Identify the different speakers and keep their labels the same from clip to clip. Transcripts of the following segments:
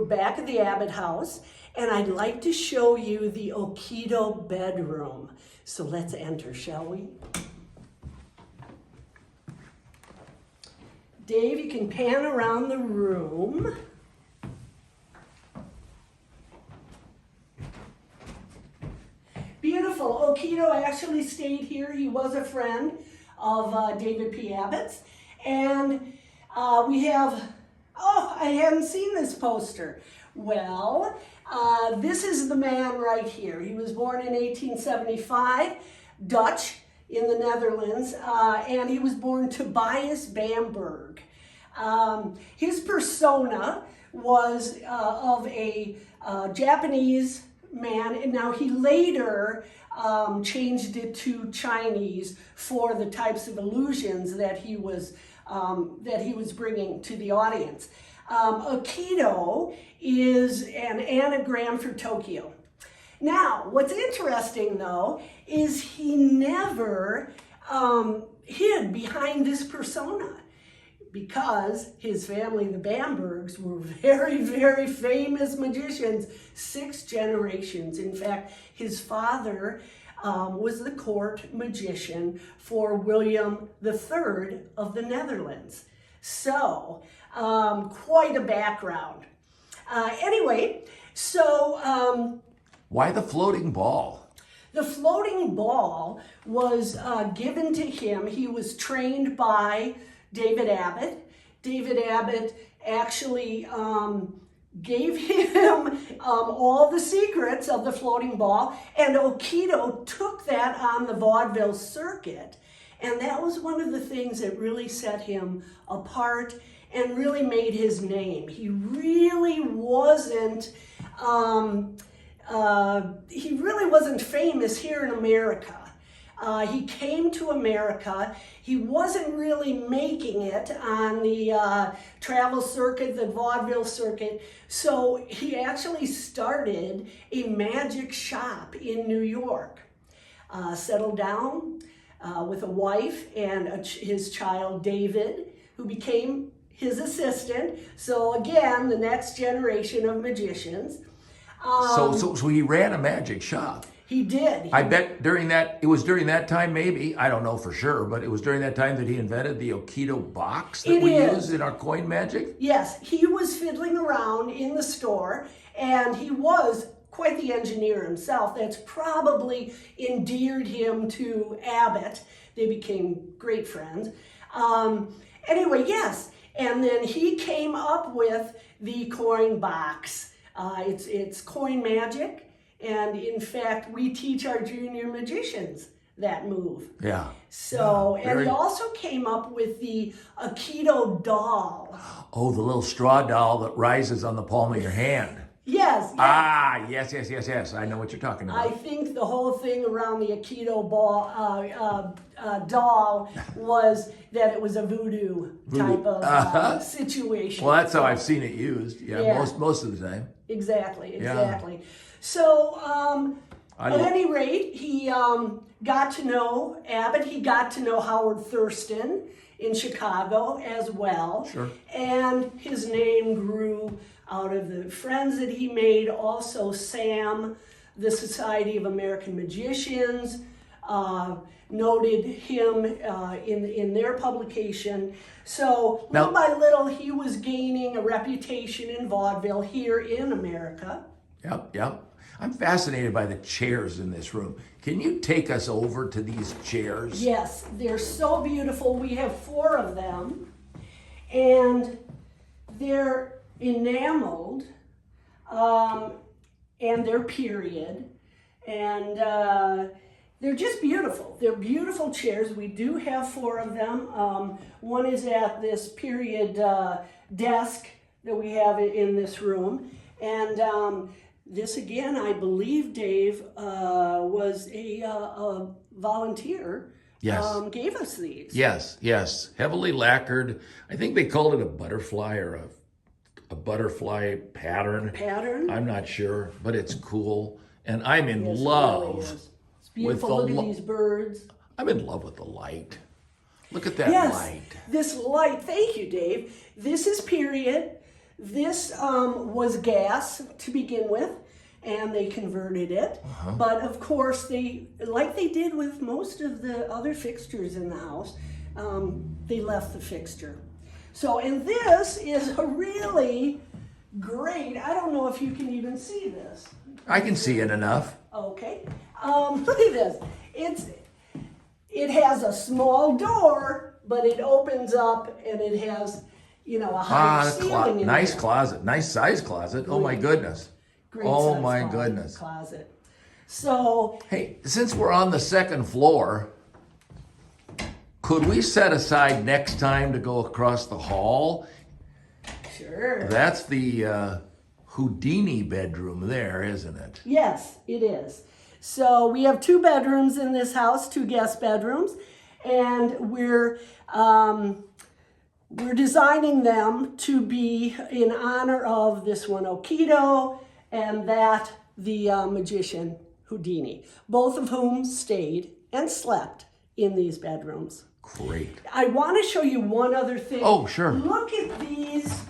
Speaker 1: back at the Abbott house, and I'd like to show you the Okito bedroom. So let's enter, shall we? Dave, you can pan around the room. Beautiful. Okito actually stayed here. He was a friend of David P. Abbott's. And we have, oh, I hadn't seen this poster. Well, this is the man right here. He was born in 1875, Dutch in the Netherlands, and he was born Tobias Bamberg. His persona was of a Japanese man, and now he later changed it to Chinese for the types of illusions that he was bringing to the audience. Okito is an anagram for Tokyo. Now, what's interesting though is he never hid behind this persona, because his family, the Bambergs, were very, very famous magicians, 6 generations. In fact, his father was the court magician for William III of the Netherlands. So, quite a background. Anyway, so...
Speaker 2: why the floating ball?
Speaker 1: The floating ball was given to him. He was trained by David Abbott. David Abbott actually gave him all the secrets of the floating ball, and Okito took that on the vaudeville circuit, and that was one of the things that really set him apart and really made his name. He really wasn't famous here in America. He came to America. He wasn't really making it on the travel circuit, the vaudeville circuit. So he actually started a magic shop in New York. Settled down with a wife and his child, David, who became his assistant. So again, the next generation of magicians.
Speaker 2: So he ran a magic shop.
Speaker 1: He did.
Speaker 2: I bet it was during that time, maybe, I don't know for sure, but it was during that time that he invented the Okito box that we use in our coin magic?
Speaker 1: Yes, he was fiddling around in the store, and he was quite the engineer himself. That's probably endeared him to Abbott. They became great friends. Anyway, yes, and then he came up with the coin box. It's coin magic. And in fact, we teach our junior magicians that move.
Speaker 2: Yeah.
Speaker 1: So, yeah, and he also came up with the Okito doll.
Speaker 2: Oh, the little straw doll that rises on the palm of your hand.
Speaker 1: Yes.
Speaker 2: Ah, yes. I know what you're talking about.
Speaker 1: I think the whole thing around the Okito doll was that it was a voodoo type of situation.
Speaker 2: Well, that's how I've seen it used. Yeah. Most of the time.
Speaker 1: Exactly.
Speaker 2: Yeah.
Speaker 1: So, at any rate, he got to know Abbott. He got to know Howard Thurston in Chicago as well.
Speaker 2: Sure. And
Speaker 1: his name grew out of the friends that he made. Also, SAM, the Society of American Magicians, noted him in their publication. So, little by little, he was gaining a reputation in vaudeville here in America.
Speaker 2: Yep. I'm fascinated by the chairs in this room. Can you take us over to these chairs?
Speaker 1: Yes, they're so beautiful. We have 4 of them, and they're enameled, and they're period, and they're just beautiful. They're beautiful chairs. We do have 4 of them. One is at this period desk that we have in this room, and this again, I believe, Dave, was a volunteer.
Speaker 2: Yes.
Speaker 1: Gave us these.
Speaker 2: Yes. Heavily lacquered. I think they called it a butterfly or a butterfly pattern. I'm not sure, but it's cool. And I'm in love.
Speaker 1: It really is. It's beautiful. Look at these birds.
Speaker 2: I'm in love with the light. Look at that light.
Speaker 1: This light. Thank you, Dave. This is period. This was gas to begin with, and they converted it. But of course, like they did with most of the other fixtures in the house, they left the fixture. So, and this is a really great, I don't know if you can even see this.
Speaker 2: I can see it enough.
Speaker 1: Okay. Look at this. It has a small door, but it opens up and it has, you know, a high ceiling.
Speaker 2: Nice closet, nice size closet. Oh my goodness. Oh my goodness.
Speaker 1: Closet. So,
Speaker 2: hey, since we're on the second floor, could we set aside next time to go across the hall?
Speaker 1: sure.
Speaker 2: That's the Houdini bedroom there, isn't it?
Speaker 1: Yes, it is. So we have 2 bedrooms in this house, 2 guest bedrooms, and we're designing them to be in honor of this one Okito and that the magician Houdini, both of whom stayed and slept in these bedrooms.
Speaker 2: Great.
Speaker 1: I want to show you one other thing.
Speaker 2: Oh, sure.
Speaker 1: Look at these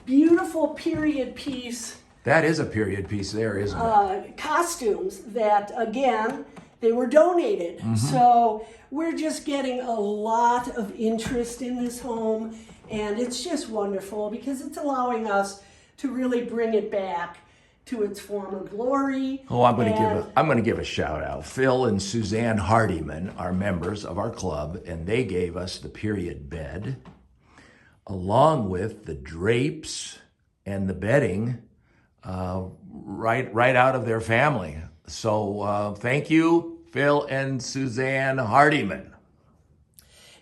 Speaker 1: beautiful period piece
Speaker 2: That is a period piece there, isn't it?
Speaker 1: costumes that, again, they were donated. So we're just getting a lot of interest in this home, and it's just wonderful because it's allowing us to really bring it back to its former glory.
Speaker 2: Oh, I'm going to give a shout out. Phil and Suzanne Hardiman are members of our club, and they gave us the period bed, along with the drapes and the bedding, right out of their family. So thank you, Phil and Suzanne Hardiman.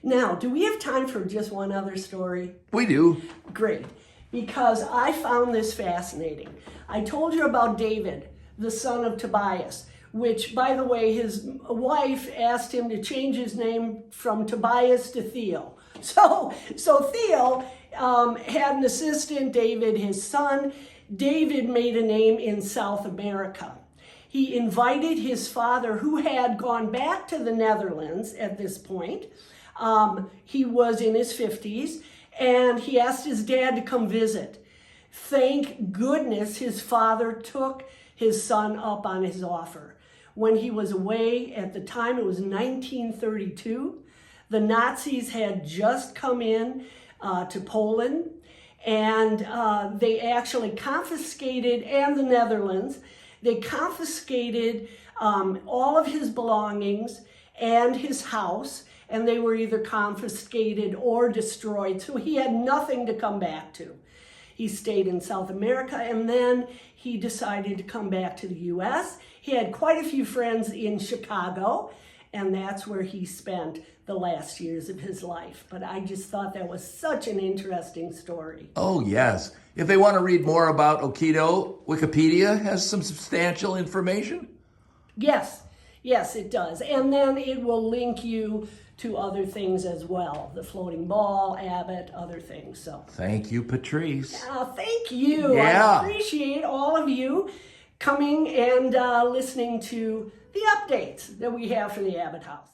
Speaker 1: Now, do we have time for just one other story?
Speaker 2: We do.
Speaker 1: Great, because I found this fascinating. I told you about David, the son of Tobias, which, by the way, his wife asked him to change his name from Tobias to Theo. So Theo had an assistant, David, his son. David made a name in South America. He invited his father, who had gone back to the Netherlands at this point. He was in his 50s, and he asked his dad to come visit. Thank goodness his father took his son up on his offer. When he was away, at the time it was 1932, the Nazis had just come in to Poland, and they actually confiscated, and the Netherlands, they confiscated all of his belongings and his house, and they were either confiscated or destroyed, so he had nothing to come back to. He stayed in South America, and then he decided to come back to the U.S. He had quite a few friends in Chicago, and that's where he spent the last years of his life. But I just thought that was such an interesting story.
Speaker 2: Oh, yes. If they want to read more about Okito, Wikipedia has some substantial information.
Speaker 1: Yes, it does. And then it will link you to other things as well. The floating ball, Abbott, other things. So
Speaker 2: thank you, Patrice.
Speaker 1: Thank you.
Speaker 2: Yeah.
Speaker 1: I appreciate all of you coming and listening to the updates that we have for the Abbott House.